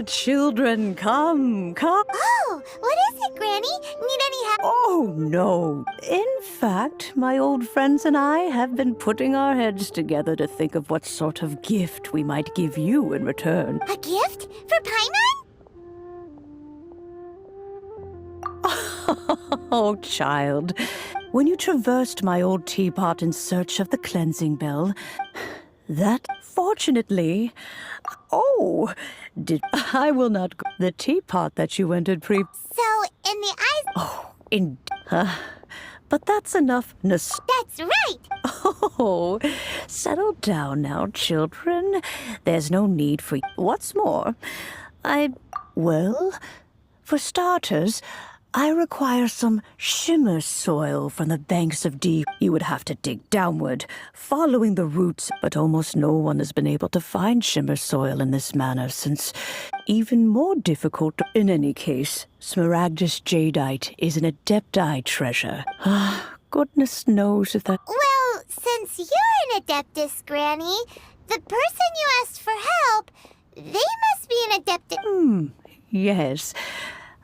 Children, come. Oh, what is it, Granny? Need any help? Oh, no. In fact, my old friends and I have been putting our heads together to think of what sort of gift we might give you in return. A gift? For Paimon? Oh, child. When you traversed my old teapot in search of the cleansing bell, that, fortunately... Oh, I will not go. The teapot that you entered So, in the eyes... Oh, but that's enough That's right! Oh, settle down now, children. There's no need for... What's more, Well, for starters, I require some shimmer soil from the banks of deep. You would have to dig downward, following the roots, but almost no one has been able to find shimmer soil in this manner since even more difficult. In any case, Smaragdus jadeite is an Adepti treasure. Goodness knows if that... Well, since you're an Adeptus, Granny, the person you asked for help, they must be an Adeptus. Yes.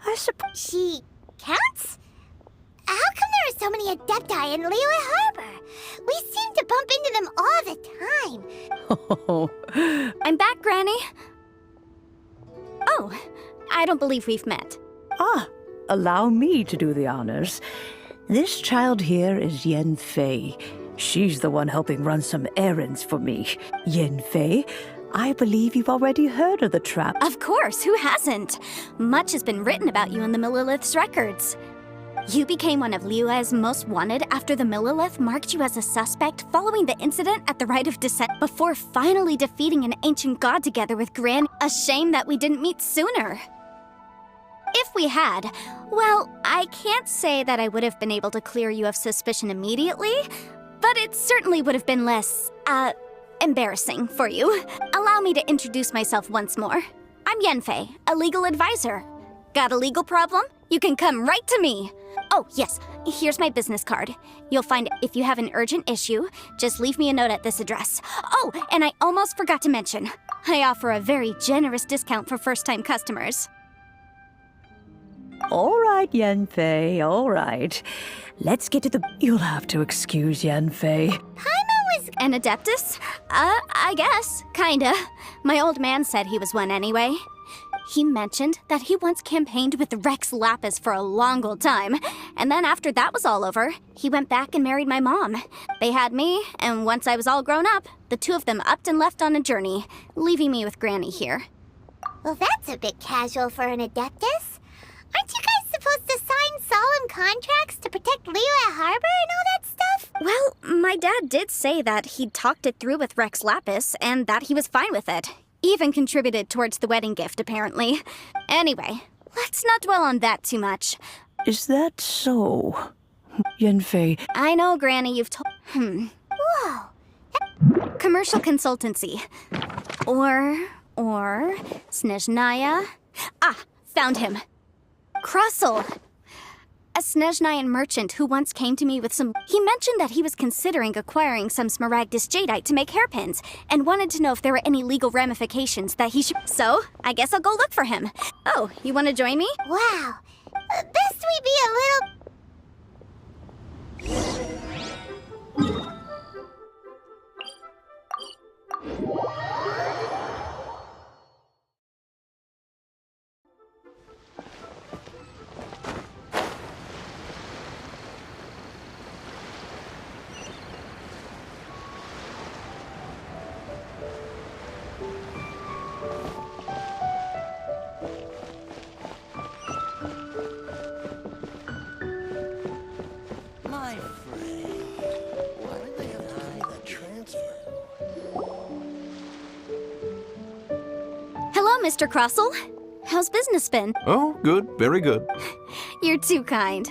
I suppose... She counts? How come there are so many Adepti in Liyue Harbor? We seem to bump into them all the time. Oh. I'm back, Granny. Oh, I don't believe we've met. Allow me to do the honors. This child here is Yenfei. She's the one helping run some errands for me. Yenfei, I believe you've already heard of the trap. Of course, who hasn't? Much has been written about you in the Millilith's records. You became one of Liyue's most wanted after the Millilith marked you as a suspect following the incident at the Rite of Descent before finally defeating an ancient god together with Gran. A shame that we didn't meet sooner. If we had, well, I can't say that I would have been able to clear you of suspicion immediately, but it certainly would have been less, embarrassing for you. Allow me to introduce myself once more. I'm Yenfei, a legal advisor. Got a legal problem? You can come right to me. Oh, yes, here's my business card. You'll find if you have an urgent issue, just leave me a note at this address. Oh, and I almost forgot to mention, I offer a very generous discount for first-time customers. All right, Yenfei, all right. Let's get to the... You'll have to excuse Yenfei. Paimon was... An Adeptus? I guess, kinda. My old man said he was one anyway. He mentioned that he once campaigned with Rex Lapis for a long old time, and then after that was all over, he went back and married my mom. They had me, and once I was all grown up, the two of them upped and left on a journey, leaving me with Granny here. Well, that's a bit casual for an Adeptus. Aren't you guys supposed to sign solemn contracts to protect Liyue Harbor and all that stuff? Well, my dad did say that he'd talked it through with Rex Lapis, and that he was fine with it. Even contributed towards the wedding gift, apparently. Anyway, let's not dwell on that too much. Is that so? Yenfei... I know, Granny, you've told... Whoa. Commercial consultancy. Or... Snezhnaya? Found him. Krusel. A Snezhnayan merchant who once came to me with some... He mentioned that he was considering acquiring some Smaragdus jadeite to make hairpins, and wanted to know if there were any legal ramifications that he should... So, I guess I'll go look for him. Oh, you want to join me? Wow. Best we be a little... Mr. Crossell. How's business been? Oh, good, very good. You're too kind.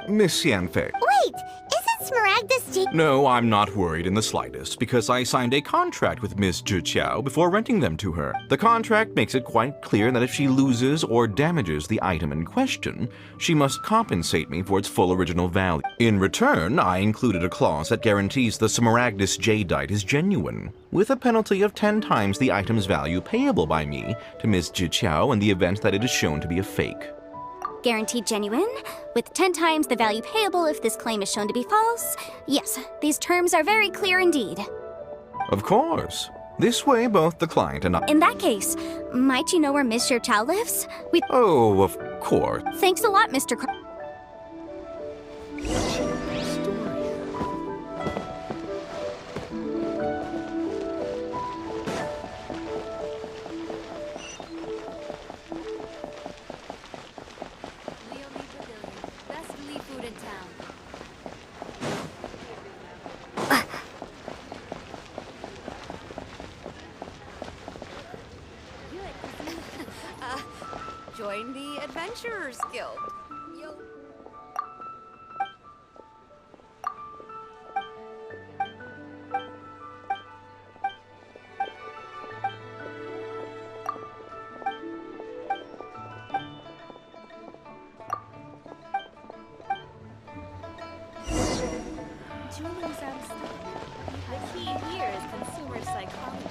Miss Yanfei. Wait, isn't Smaragdus J... No, I'm not worried in the slightest, because I signed a contract with Miss Zhiqiao before renting them to her. The contract makes it quite clear that if she loses or damages the item in question, she must compensate me for its full original value. In return, I included a clause that guarantees the Smaragdus jadeite is genuine, with a penalty of 10 times the item's value payable by me to Miss Zhiqiao in the event that it is shown to be a fake. Guaranteed genuine, with 10 times the value payable if this claim is shown to be false. Yes, these terms are very clear indeed. Of course. This way, both the client and I... In that case, might you know where Miss Zhiqiao lives? Oh, of course. Thanks a lot, Mr. Join the Adventurers Guild. The key here is consumer psychology.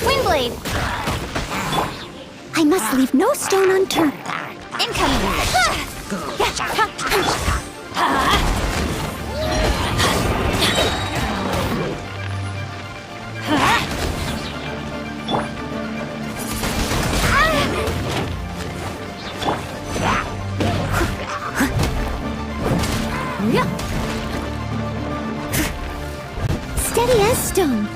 Windblade! I must leave no stone unturned. Incoming! Steady as stone.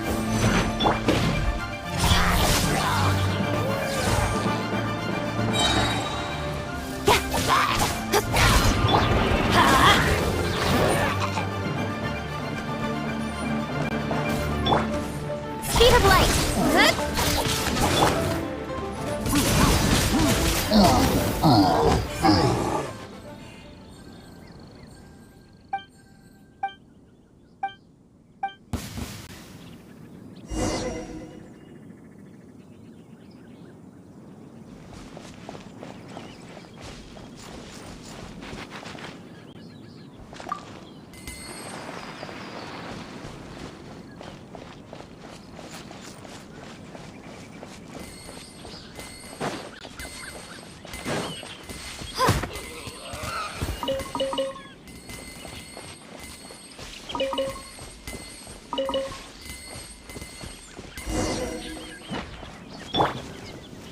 Speed of light!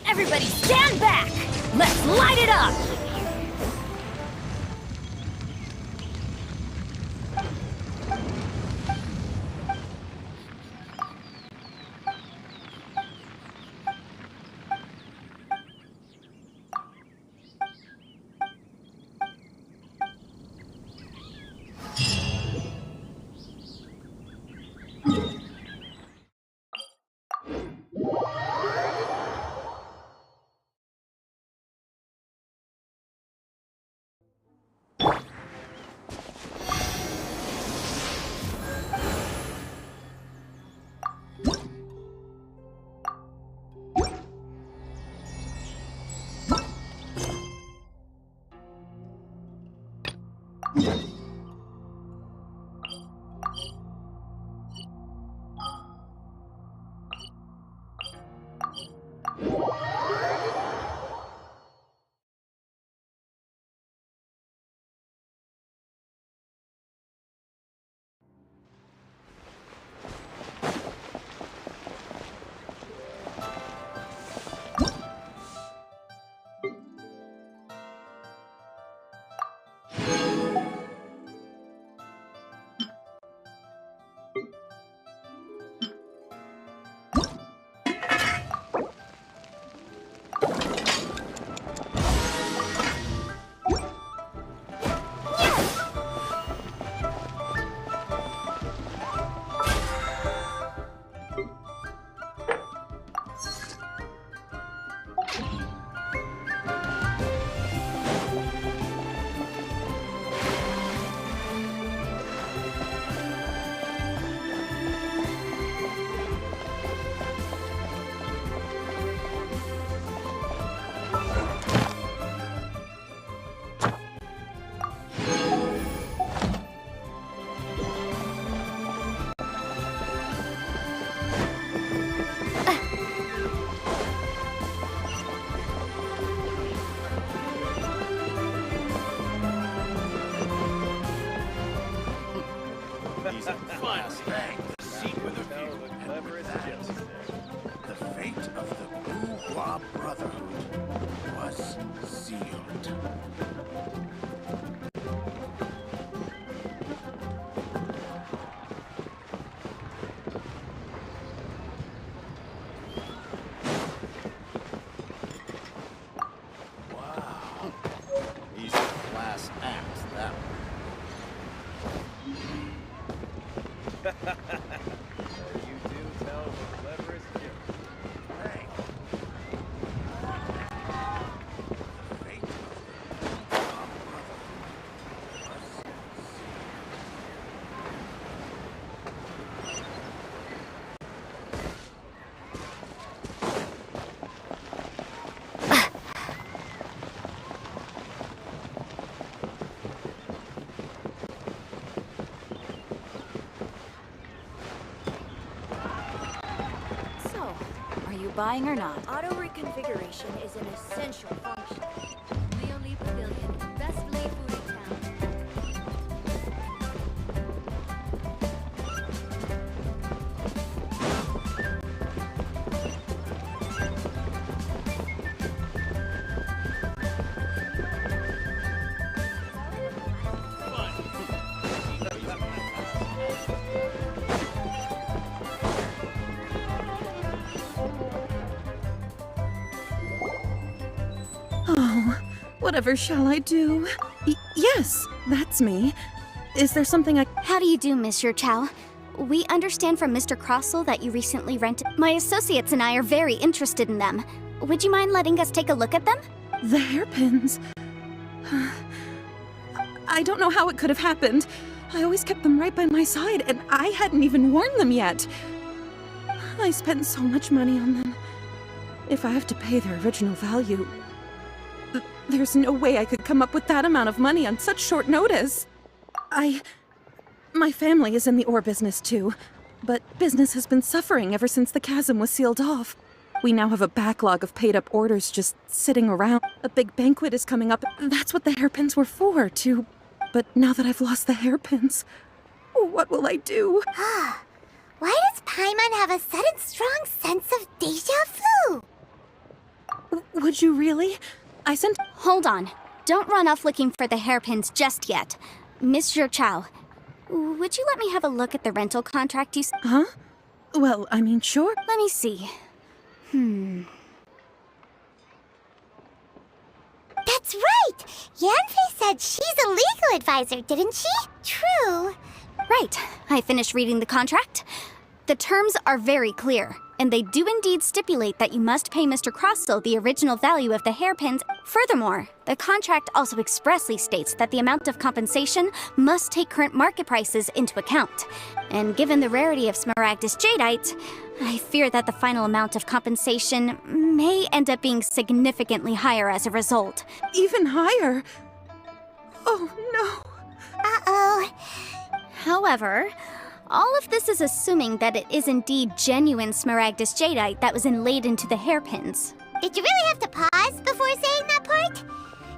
Everybody stand back! Let's light it up! He's a class act, that one. You do tell the cleverest joke. Hey. So, are you buying or not? Auto reconfiguration is an essential function. Leo Lee Pavilion, best Malay food in town. Oh, whatever shall I do? Yes, that's me. Is there something I... How do you do, Monsieur Chow? We understand from Mr. Crossell that you recently rented. My associates and I are very interested in them. Would you mind letting us take a look at them? The hairpins. I don't know how it could have happened. I always kept them right by my side, and I hadn't even worn them yet. I spent so much money on them. If I have to pay their original value, there's no way I could come up with that amount of money on such short notice. My family is in the ore business too, but business has been suffering ever since the chasm was sealed off. We now have a backlog of paid-up orders just sitting around. A big banquet is coming up. That's what the hairpins were for, too. But now that I've lost the hairpins, what will I do? Why does Paimon have a sudden strong sense of deja vu? Would you really? I sent... Hold on. Don't run off looking for the hairpins just yet. Monsieur Chow, would you let me have a look at the rental contract you... Huh? Well, I mean, sure. Let me see. That's right! Yanfei said she's a legal advisor, didn't she? True. Right. I finished reading the contract. The terms are very clear, and they do indeed stipulate that you must pay Mr. Crossell the original value of the hairpins. Furthermore, the contract also expressly states that the amount of compensation must take current market prices into account. And given the rarity of Smaragdus jadeite, I fear that the final amount of compensation may end up being significantly higher as a result. Even higher? Oh, no. Uh-oh. However, all of this is assuming that it is indeed genuine Smaragdus jadeite that was inlaid into the hairpins. Did you really have to pause before saying that part?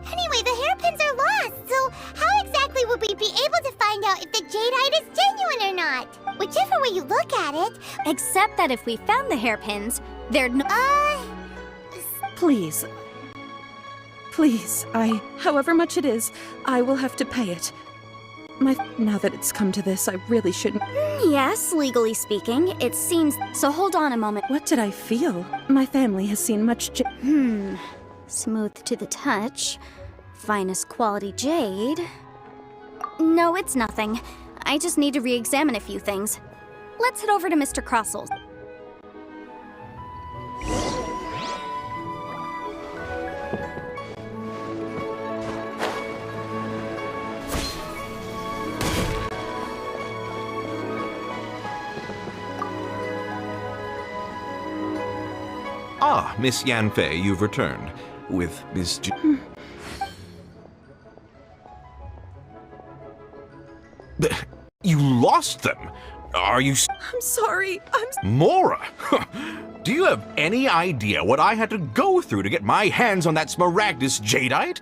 Anyway, the hairpins are lost, so how exactly would we be able to find out if the jadeite is genuine or not? Whichever way you look at it. Except that if we found the hairpins, there'd no... Please. Please, however much it is, I will have to pay it. Now that it's come to this, I really shouldn't... Yes, legally speaking, it seems... So hold on a moment. What did I feel? My family has seen much Smooth to the touch. Finest quality jade. No, it's nothing. I just need to re-examine a few things. Let's head over to Mr. Crossell. Ah, Miss Yanfei, you've returned. With Miss You lost them? Are you... I'm sorry, Mora! Do you have any idea what I had to go through to get my hands on that Smaragdus jadeite?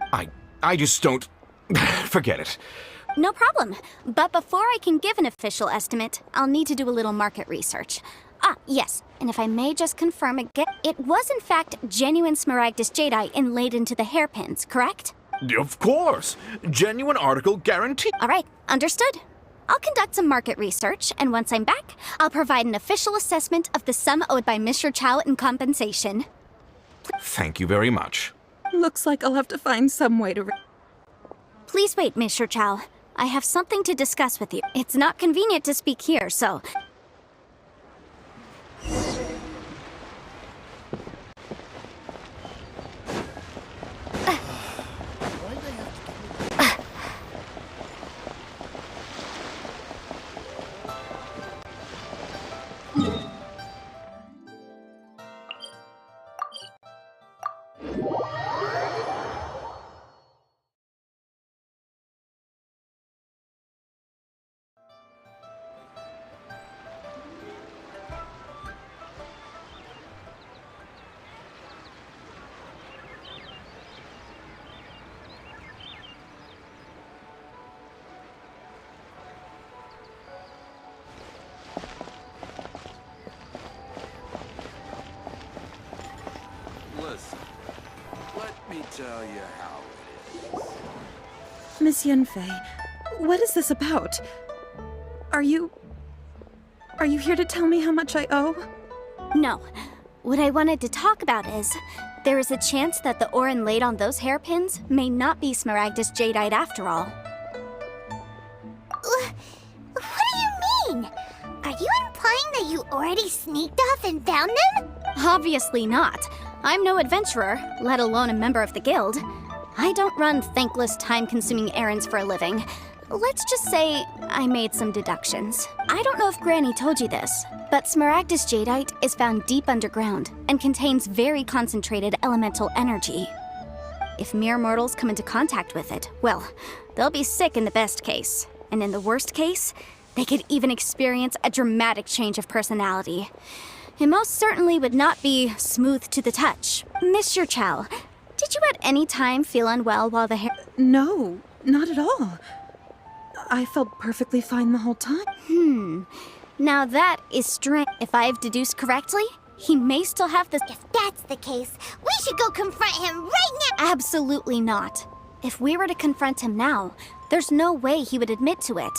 I just don't... Forget it. No problem. But before I can give an official estimate, I'll need to do a little market research. Yes, and if I may just confirm again, it was in fact genuine Smaragdus jadeite inlaid into the hairpins, correct? Of course. Genuine article guarantee. All right, understood. I'll conduct some market research, and once I'm back, I'll provide an official assessment of the sum owed by Mr. Chow in compensation. Thank you very much. Looks like I'll have to find some way to... Please wait, Mr. Chow. I have something to discuss with you. It's not convenient to speak here, so... Listen, let me tell you how it is. Miss Yunfei, what is this about? Are you here to tell me how much I owe? No. What I wanted to talk about is, there is a chance that the Orin laid on those hairpins may not be Smaragdus Jadeite after all. What do you mean? Are you implying that you already sneaked off and found them? Obviously not. I'm no adventurer, let alone a member of the guild. I don't run thankless, time-consuming errands for a living. Let's just say I made some deductions. I don't know if Granny told you this, but Smaragdus Jadeite is found deep underground and contains very concentrated elemental energy. If mere mortals come into contact with it, well, they'll be sick in the best case. And in the worst case, they could even experience a dramatic change of personality. It most certainly would not be smooth to the touch. Mr. Chow, did you at any time feel unwell while the hair... No, not at all. I felt perfectly fine the whole time. Now that is strange. If I've deduced correctly, he may still have this... If that's the case, we should go confront him right now! Absolutely not. If we were to confront him now, there's no way he would admit to it.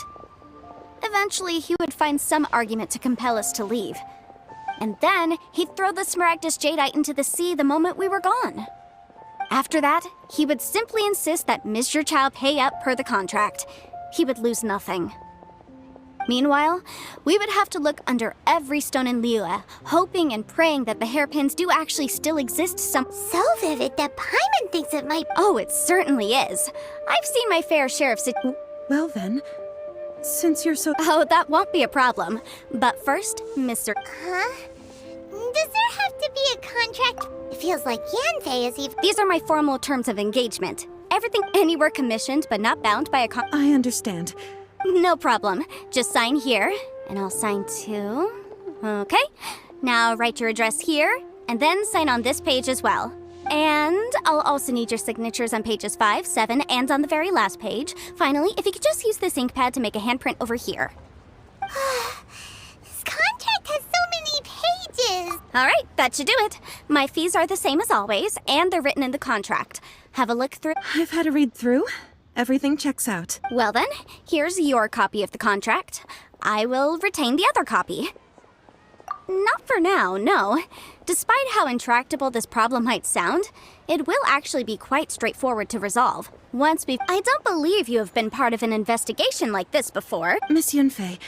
Eventually, he would find some argument to compel us to leave. And then, he'd throw the Smaragdus Jadeite into the sea the moment we were gone. After that, he would simply insist that Mr. Chow pay up per the contract. He would lose nothing. Meanwhile, we would have to look under every stone in Liyue, hoping and praying that the hairpins do actually still exist So vivid that Paimon thinks it might... Oh, it certainly is. I've seen my fair share of Well then, since you're so... Oh, that won't be a problem. But first, Mr. Huh? Does there have to be a contract? It feels like Yanfei is even... These are my formal terms of engagement. Everything anywhere commissioned but not bound by a I understand. No problem. Just sign here, and I'll sign too. Okay. Now write your address here, and then sign on this page as well. And I'll also need your signatures on pages 5, 7, and on the very last page. Finally, if you could just use this ink pad to make a handprint over here. This contract has so many pages! All right, that should do it. My fees are the same as always, and they're written in the contract. Have a look through. I've had a read through. Everything checks out. Well then, here's your copy of the contract. I will retain the other copy. Not for now, no. Despite how intractable this problem might sound, it will actually be quite straightforward to resolve. I don't believe you have been part of an investigation like this before. Miss Yunfei,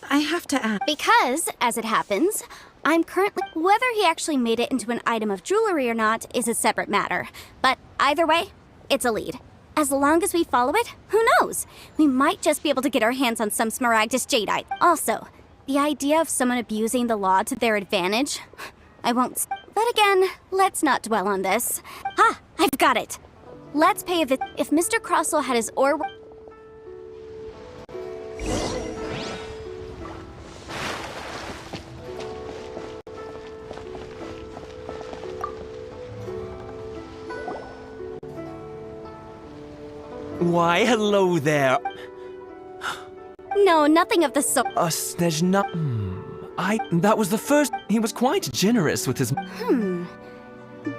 I have to ask... Because, as it happens, I'm currently... Whether he actually made it into an item of jewelry or not is a separate matter. But either way, it's a lead. As long as we follow it, who knows? We might just be able to get our hands on some Smaragdus Jadeite. Also, the idea of someone abusing the law to their advantage... I won't... But again, let's not dwell on this. Ah, I've got it! Let's pay a visit. If Mr. Crossell had his ore... Why, hello there. No, nothing of the sort. There's not... That was the first... He was quite generous with his...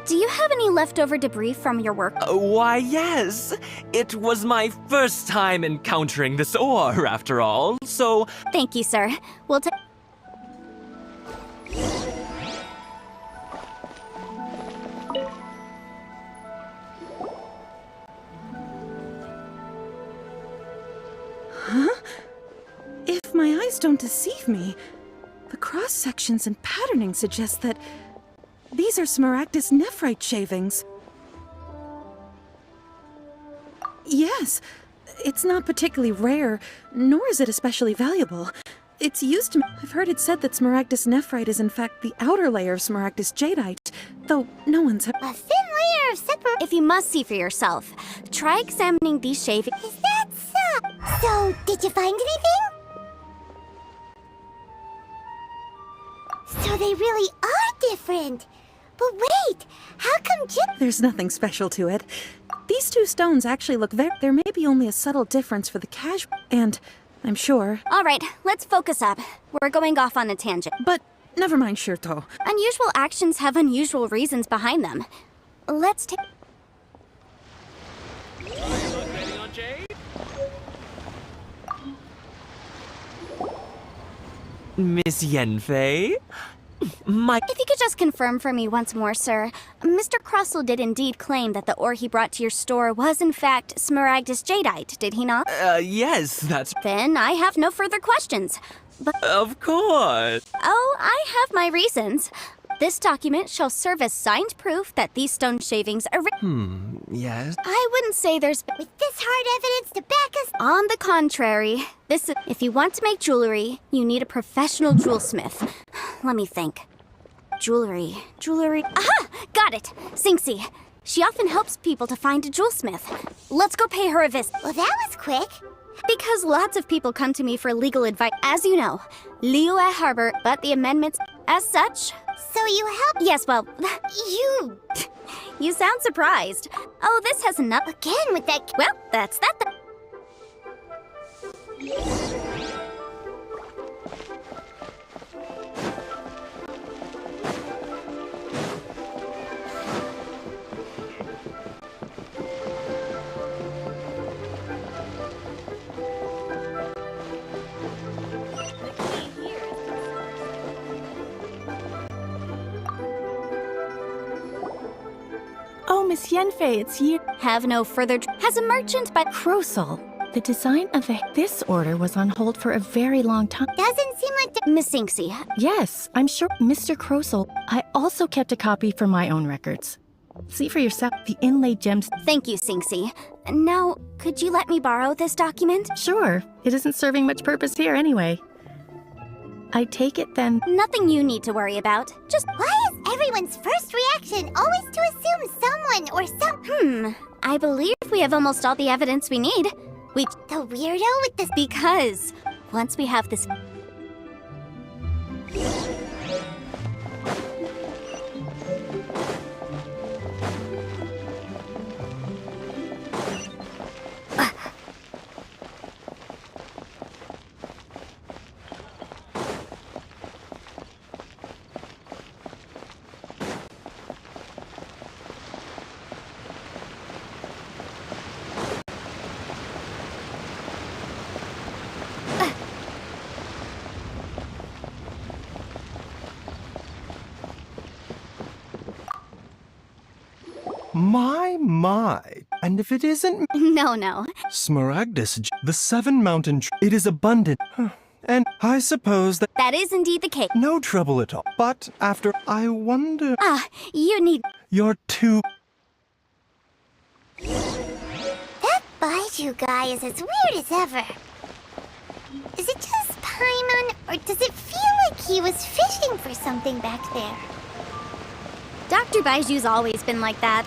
Do you have any leftover debris from your work? Why, yes. It was my first time encountering this ore, after all, so... Thank you, sir. We'll take... If my eyes don't deceive me, the cross-sections and patterning suggest that these are Smaragdus nephrite shavings. Yes, it's not particularly rare, nor is it especially valuable. It's used to... I've heard it said that Smaragdus nephrite is in fact the outer layer of Smaragdus jadeite, though no one's... A thin layer of separate... If you must see for yourself, try examining these shavings. Is that so? So, did you find anything? So they really are different. But wait, how come There's nothing special to it. These two stones actually look very... There may be only a subtle difference for the casual... And, I'm sure... All right, let's focus up. We're going off on a tangent. But, never mind, Shirto. Unusual actions have unusual reasons behind them. Let's take... Miss Yenfei? My... If you could just confirm for me once more, sir. Mr. Crossell did indeed claim that the ore he brought to your store was in fact Smaragdus jadeite, did he not? Yes, that's... Then I have no further questions. But... Of course. Oh, I have my reasons. This document shall serve as signed proof that these stone shavings are... Yes? I wouldn't say there's... with this hard evidence to back us... On the contrary, if you want to make jewelry, you need a professional jewelsmith. Let me think. Jewelry. Aha! Got it! Singxi. She often helps people to find a jewelsmith. Let's go pay her a visit. Well, that was quick. Because lots of people come to me for legal advice. As you know, Liyue Harbor, but the amendments as such. So you help... Yes, well, You... you sound surprised. Oh, this has enough. Again with that... Well, that's that. Oh, Miss Yenfei, it's you. Have no further... Has a merchant by... Crosel. The design of this order was on hold for a very long time. Doesn't seem like... Miss Singxi. Yes, I'm sure, Mr. Crosel. I also kept a copy for my own records. See for yourself, the inlaid gems. Thank you, Singxi. Now, could you let me borrow this document? Sure, it isn't serving much purpose here anyway. I take it then. Nothing you need to worry about. Just... Why is everyone's first reaction always to assume someone or some... I believe we have almost all the evidence we need. The weirdo with the... Because once we have this... My. And if it isn't No. Smaragdus, the Seven Mountain, it is abundant. And I suppose that That is indeed the case. no trouble at all. But after, I wonder, You need... you're too... That Baiju guy is as weird as ever. Is it just Paimon, or does it feel like he was fishing for something back there? Dr. Baiju's always been like that.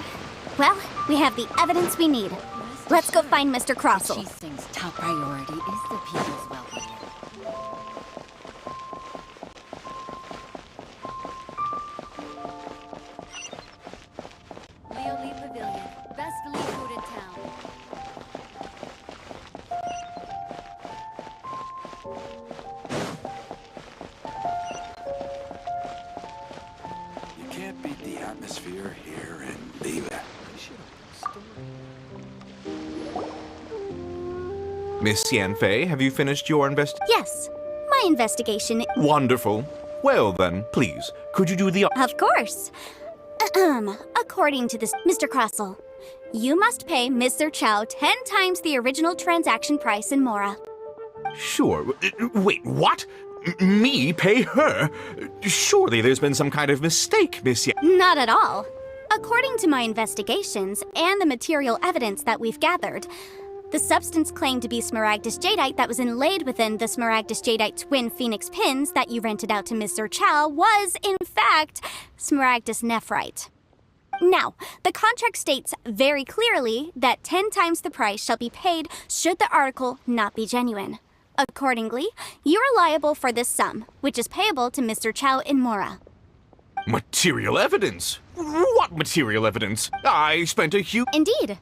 Well, we have the evidence we need. Let's go find Mr. Crossell. Sing's top priority is the people's welfare. Leo Lee Pavilion, best Lee food in town. You can't beat the atmosphere here and leave it. Miss Yanfei, have you finished your Yes, my investigation. Wonderful. Well then, please, could you do the... Of course. According to this, Mr. Crossell, you must pay Mr. Chow 10 times the original transaction price in Mora. Sure. Wait, what? Me pay her? Surely there's been some kind of mistake, Miss Yan... Not at all. According to my investigations and the material evidence that we've gathered, the substance claimed to be Smaragdus jadeite that was inlaid within the Smaragdus jadeite twin phoenix pins that you rented out to Mr. Chow was, in fact, Smaragdus nephrite. Now, the contract states very clearly that 10 times the price shall be paid should the article not be genuine. Accordingly, you are liable for this sum, which is payable to Mr. Chow in Mora. Material evidence? What material evidence? I spent a huge... Indeed.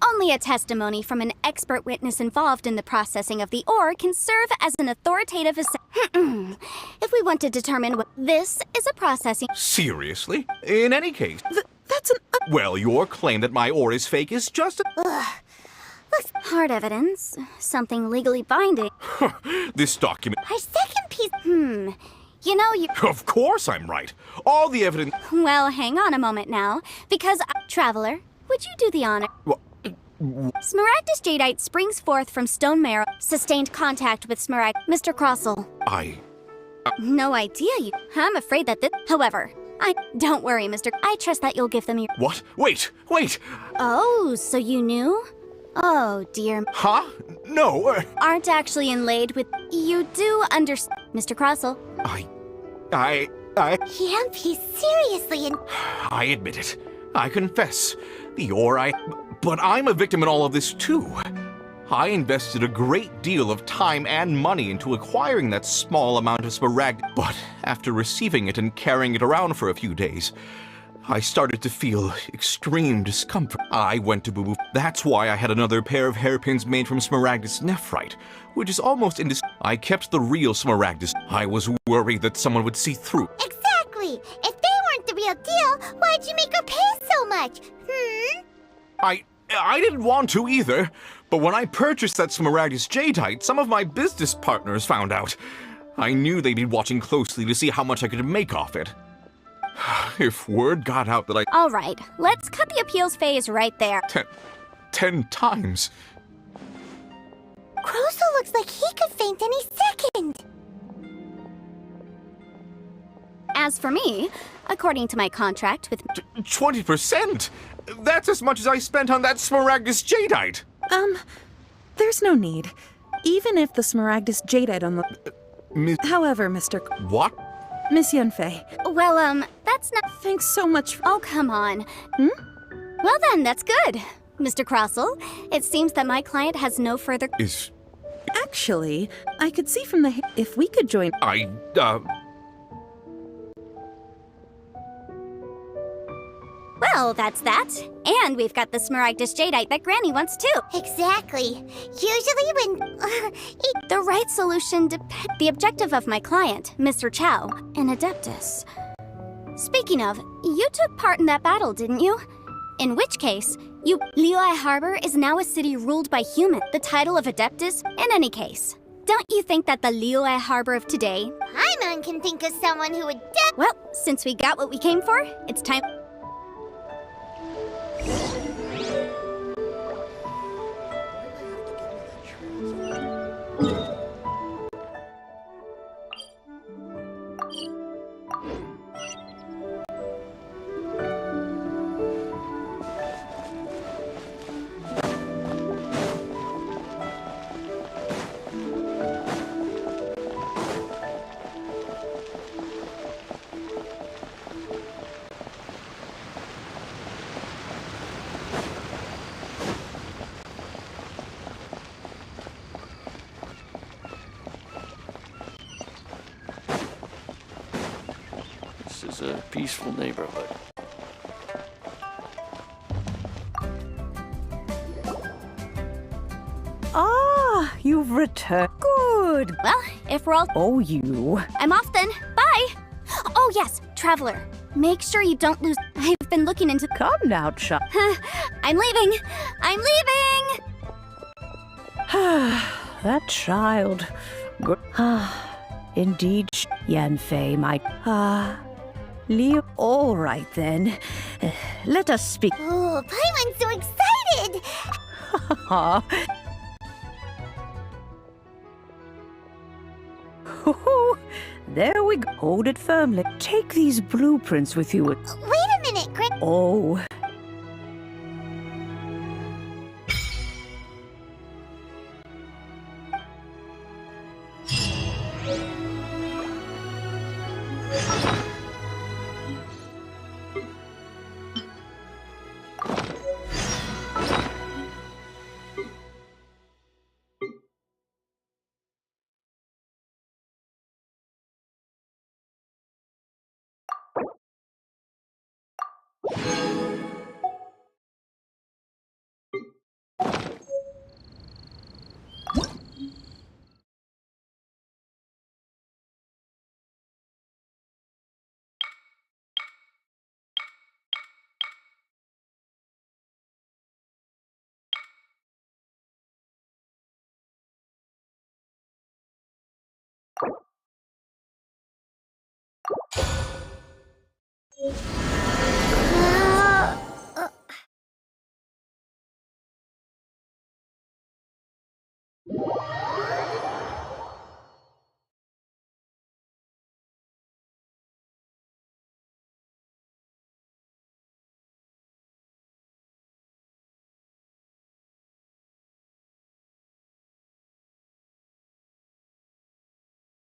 Only a testimony from an expert witness involved in the processing of the ore can serve as an authoritative if we want to determine what this is a processing... Seriously? In any case... That's an... Well, your claim that my ore is fake is just... Hard evidence. Something legally binding. This document... Our second piece... You know, you... Of course I'm right. All the evidence... Well, hang on a moment now, because... Traveler, would you do the honor? Smaragdus jadeite springs forth from stone marrow. Sustained contact with Mr. Crossell. No idea, you... I'm afraid that this... However, Don't worry, Mr. I trust that you'll give them your... What? Wait! Oh, so you knew? Oh, dear. Huh? No, Aren't actually inlaid with... You do understand... Mr. Crossell. Yampy, seriously, and... I admit it. I confess. But I'm a victim in all of this, too. I invested a great deal of time and money into acquiring that small amount of smaragd, but after receiving it and carrying it around for a few days, I started to feel extreme discomfort. I went to Boo-Boo. That's why I had another pair of hairpins made from Smaragdus nephrite, which is almost I kept the real Smaragdus. I was worried that someone would see through. Exactly! If they weren't the real deal, why'd you make her pay so much? I didn't want to either, but when I purchased that Smaragdus jadeite, some of my business partners found out. I knew they'd be watching closely to see how much I could make off it. If word got out that All right, let's cut the appeals phase right there. 10 times. Crossell looks like he could faint any second. As for me, according to my contract with... 20%? That's as much as I spent on that Smaragdus jadeite. There's no need. Even if the Smaragdus jadeite on the... However, Mr. What? Miss Yanfei. Well, that's not... Thanks so much for... Oh, come on. Well then, that's good. Mr. Crossell, it seems that my client has no further... Actually, I could see from the... If we could join... Well, that's that. And we've got the Smaragdus jadeite that Granny wants too. Exactly. Usually when... The right solution depends... The objective of my client, Mr. Chow, an Adeptus. Speaking of, you took part in that battle, didn't you? In which case, Liyue Harbor is now a city ruled by humans. The title of Adeptus, in any case. Don't you think that the Liyue Harbor of today... Paimon can think of someone who would... Well, since we got what we came for, it's time... This is a peaceful neighborhood. Ah, you've returned. Good. Well, if we're all... Oh, you. I'm off then. Bye! Oh yes, Traveler. Make sure you don't lose. I've been looking into. Come now, child. I'm leaving! I'm leaving! That child. Indeed, Yanfei, my. Leo. All right then. Let us speak. Oh, Paimon's so excited! There we go. Hold it firmly. Take these blueprints with you. Wait a minute, Chris. Oh.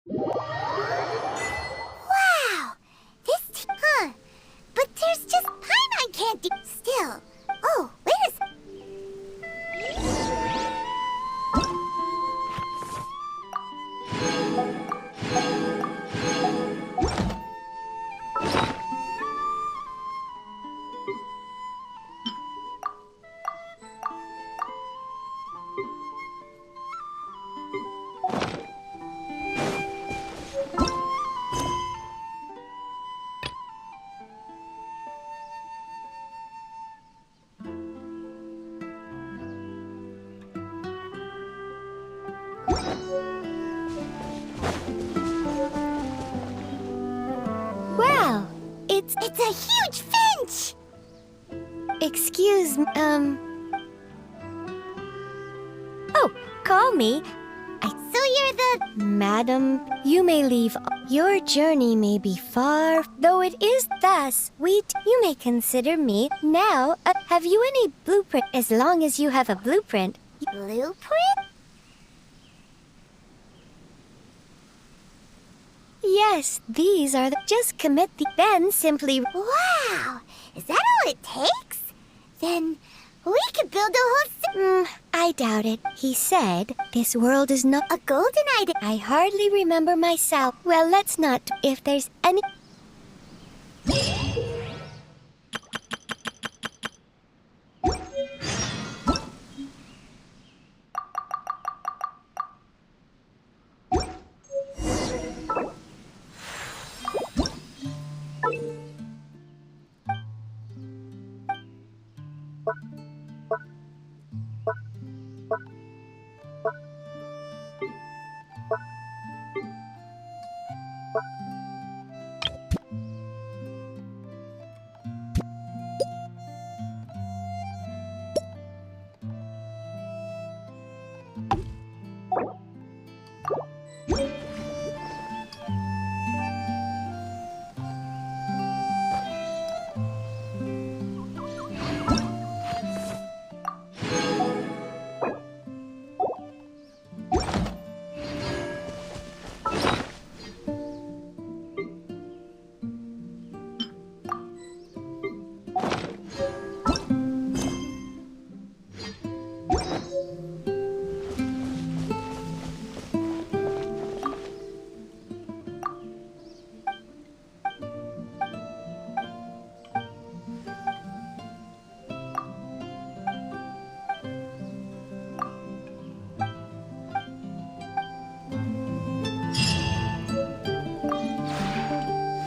Wow! But there's just Paimon can't do. Still. Oh, wait a sec. Wow! It's a huge finch! Excuse me, Oh, call me. So you're the... Madam, you may leave. Your journey may be far, though it is thus. You may consider me now. Have you any blueprint? As long as you have a blueprint. Blueprint? Yes, these are the. Just commit the. Then simply. Wow! Is that all it takes? Then we could build a whole I doubt it. He said, this world is not. a golden idol. I hardly remember myself. Well, let's not. If there's any.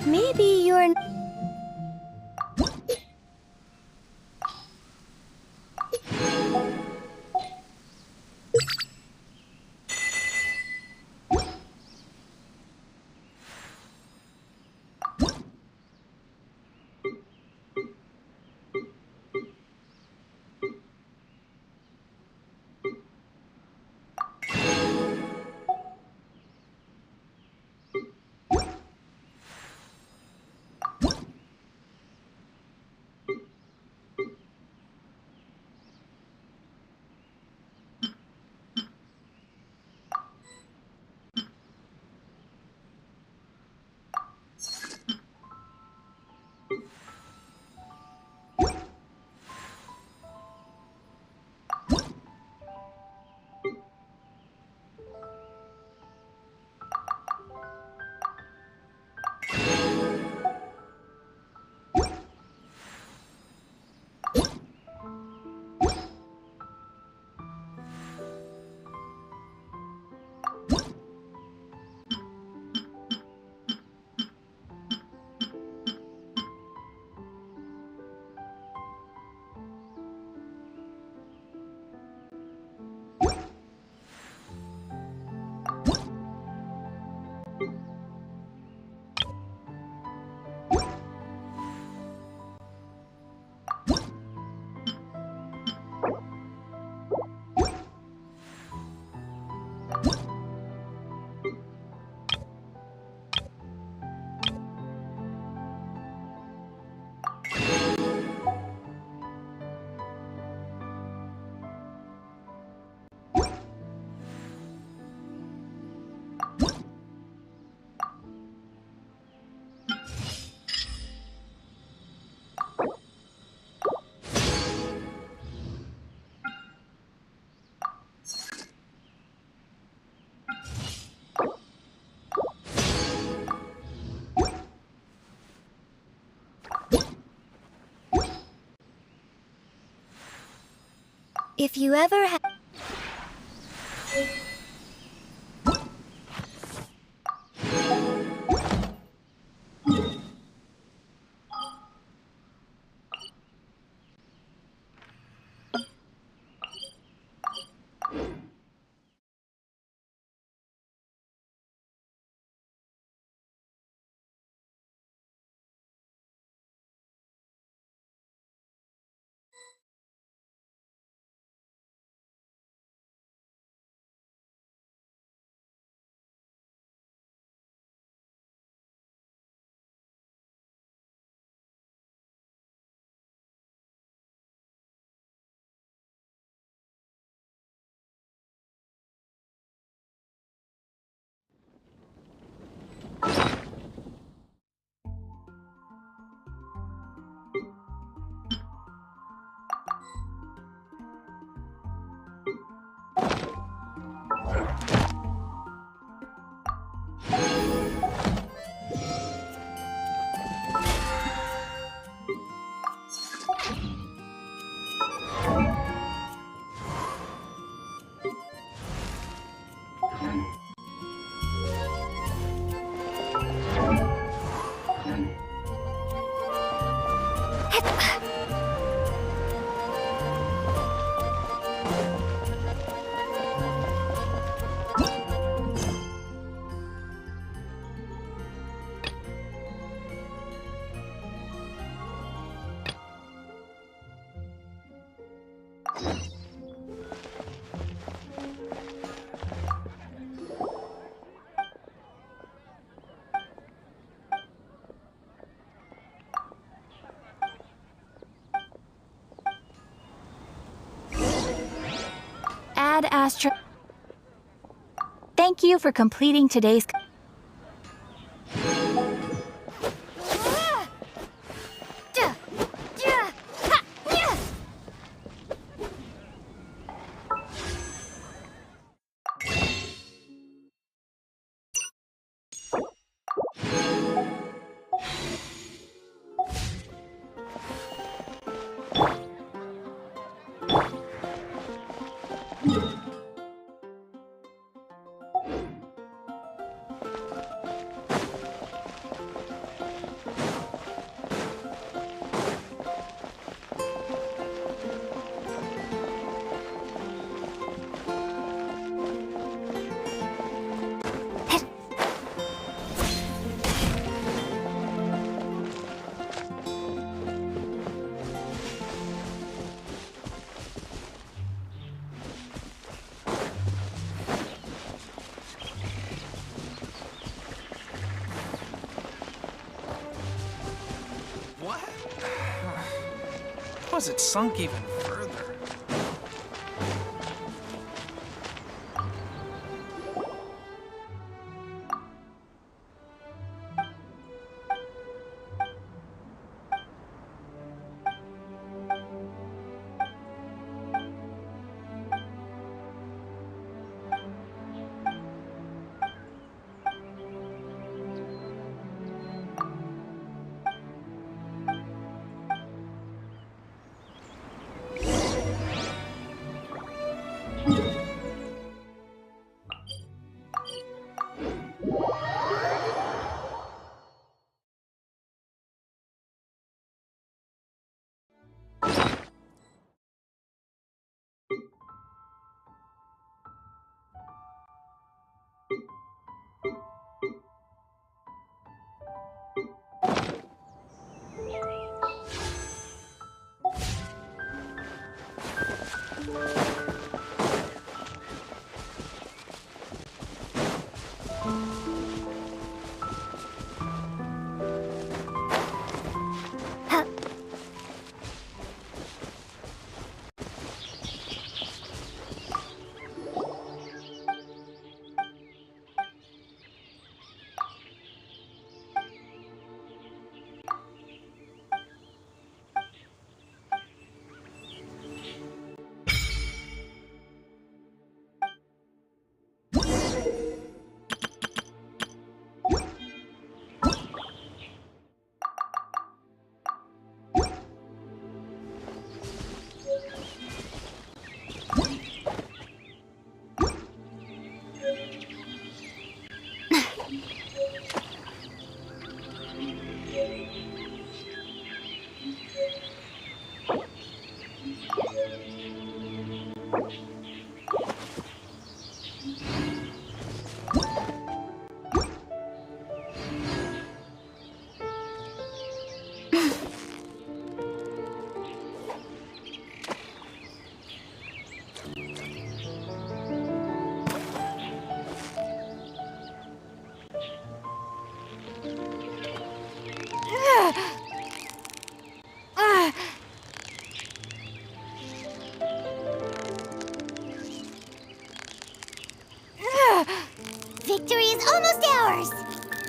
Maybe you're. If you ever have... Ad Astra. Thank you for completing today's. What? Was it sunk even further?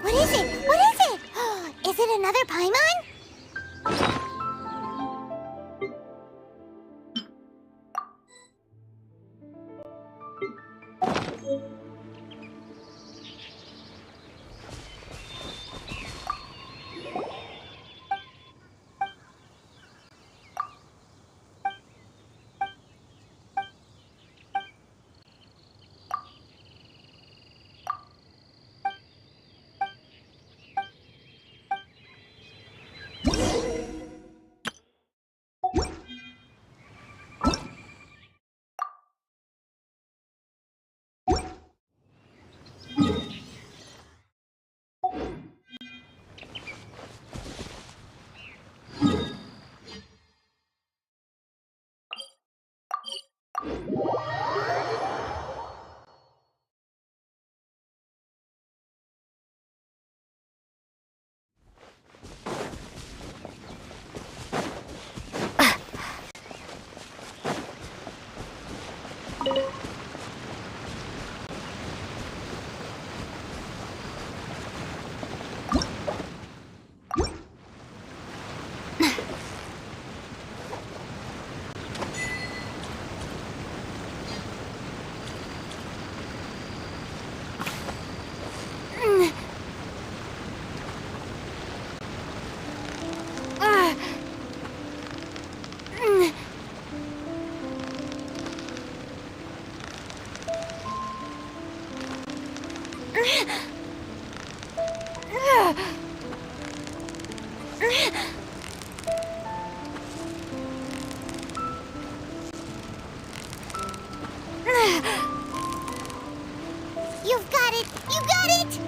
What is it? What is it? Is it another Paimon? You've got it! You got it!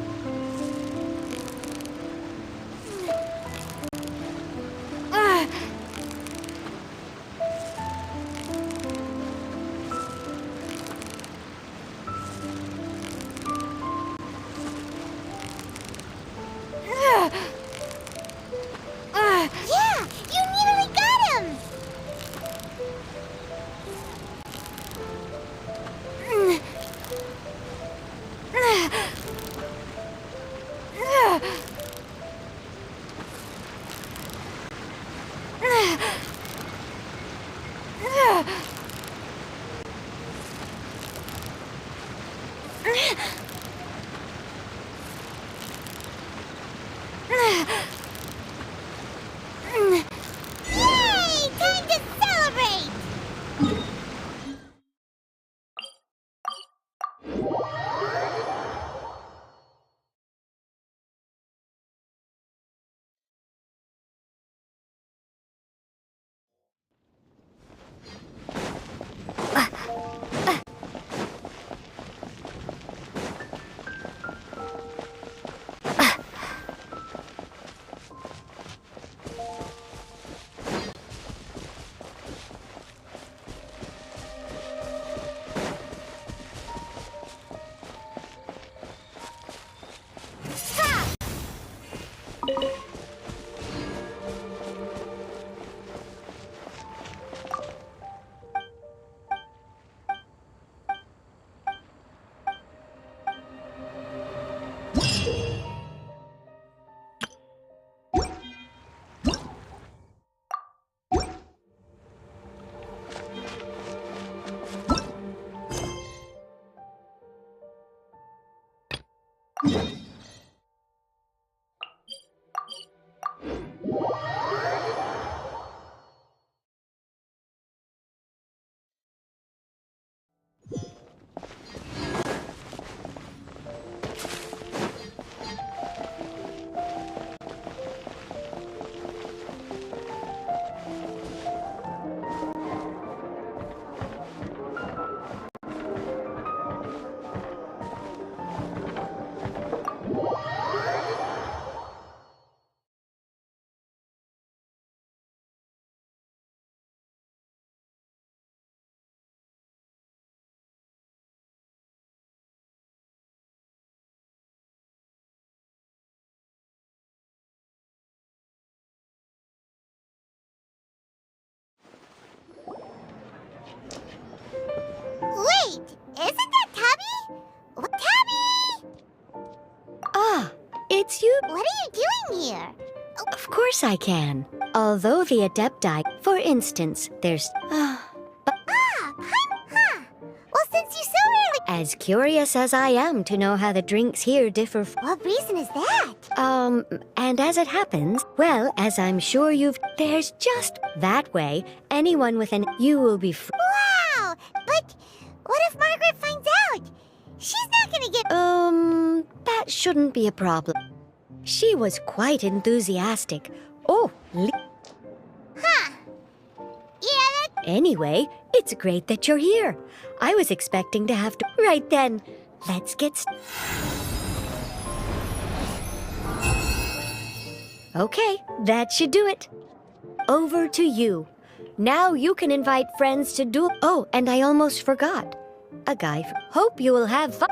Yeah! You nearly got him! What are you doing here? Of course I can. Although the Adepti, for instance, there's... Well, since you so rarely... As curious as I am to know how the drinks here differ What reason is that? and as it happens, well, as I'm sure there's just that way, anyone with an... You will be Wow! But what if Margaret finds out? She's not gonna get... that shouldn't be a problem. She was quite enthusiastic. Oh, Huh. Yeah, that... Anyway, it's great that you're here. I was expecting to have to... Right then, let's get... Okay, that should do it. Over to you. Now you can invite friends to do... Oh, and I almost forgot. A guy... Hope you will have fun.